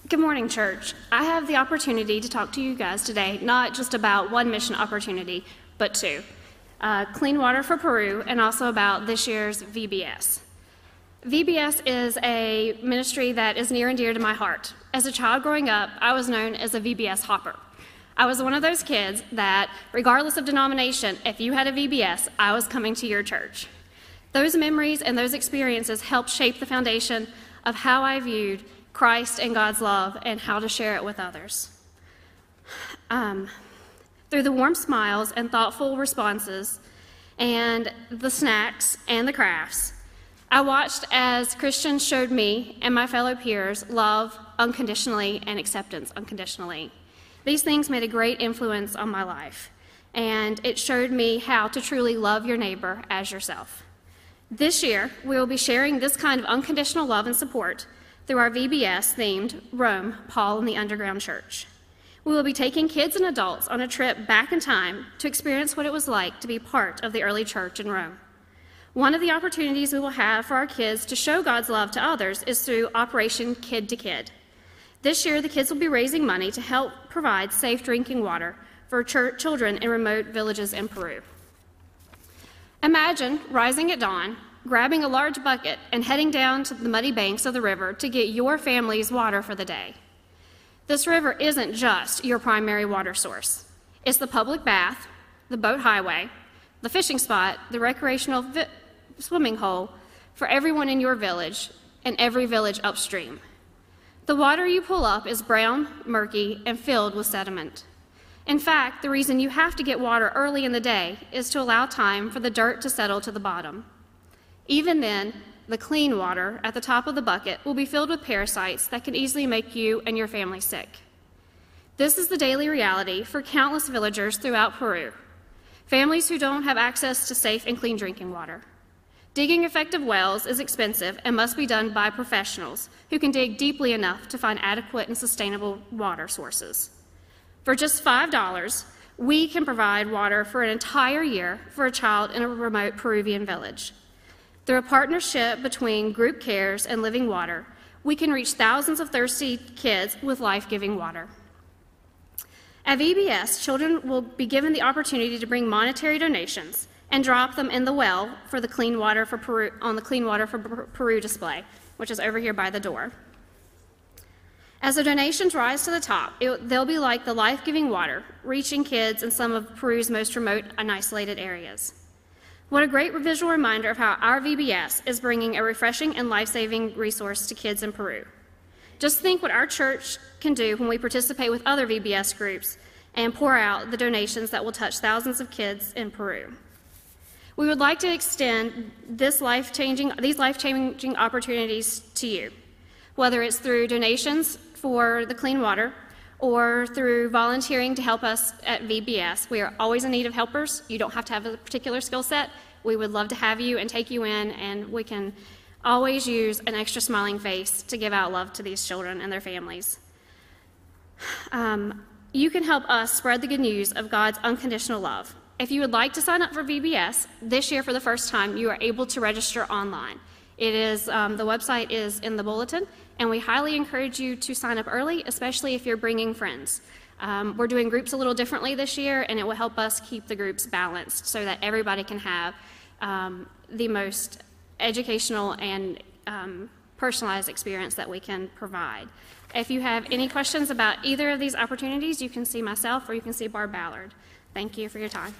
Good morning, church. I have the opportunity to talk to you guys today, not just about one mission opportunity, but two. Clean Water for Peru, and also about this year's VBS. VBS is a ministry that is near and dear to my heart. As a child growing up, I was known as a VBS hopper. I was one of those kids that, regardless of denomination, if you had a VBS, I was coming to your church. Those memories and those experiences helped shape the foundation of how I viewed Christ and God's love and how to share it with others. Through the warm smiles and thoughtful responses and the snacks and the crafts, I watched as Christians showed me and my fellow peers love unconditionally and acceptance unconditionally. These things made a great influence on my life, and it showed me how to truly love your neighbor as yourself. This year, we will be sharing this kind of unconditional love and support through our VBS themed Rome, Paul and the Underground Church. We will be taking kids and adults on a trip back in time to experience what it was like to be part of the early church in Rome. One of the opportunities we will have for our kids to show God's love to others is through Operation Kid to Kid. This year, the kids will be raising money to help provide safe drinking water for children in remote villages in Peru. Imagine rising at dawn, grabbing a large bucket, and heading down to the muddy banks of the river to get your family's water for the day. This river isn't just your primary water source. It's the public bath, the boat highway, the fishing spot, the recreational swimming hole for everyone in your village and every village upstream. The water you pull up is brown, murky, and filled with sediment. In fact, the reason you have to get water early in the day is to allow time for the dirt to settle to the bottom. Even then, the clean water at the top of the bucket will be filled with parasites that can easily make you and your family sick. This is the daily reality for countless villagers throughout Peru, families who don't have access to safe and clean drinking water. Digging effective wells is expensive and must be done by professionals who can dig deeply enough to find adequate and sustainable water sources. For just $5, we can provide water for an entire year for a child in a remote Peruvian village. Through a partnership between Group Cares and Living Water, we can reach thousands of thirsty kids with life-giving water. At VBS, children will be given the opportunity to bring monetary donations and drop them in the well for the Clean Water for Peru, on the Clean Water for Peru display, which is over here by the door. As the donations rise to the top, they'll be like the life-giving water, reaching kids in some of Peru's most remote and isolated areas. What a great visual reminder of how our VBS is bringing a refreshing and life-saving resource to kids in Peru. Just think what our church can do when we participate with other VBS groups and pour out the donations that will touch thousands of kids in Peru. We would like to extend these life-changing opportunities to you, whether it's through donations for the clean water or through volunteering to help us at VBS. We are always in need of helpers. You don't have to have a particular skill set. We would love to have you and take you in, and we can always use an extra smiling face to give out love to these children and their families. You can help us spread the good news of God's unconditional love. If you would like to sign up for VBS this year for the first time, you are able to register online. It is, the website is in the bulletin, and we highly encourage you to sign up early, especially if you're bringing friends. We're doing groups a little differently this year, and it will help us keep the groups balanced so that everybody can have the most educational and personalized experience that we can provide. If you have any questions about either of these opportunities, you can see myself or you can see Barb Ballard. Thank you for your time.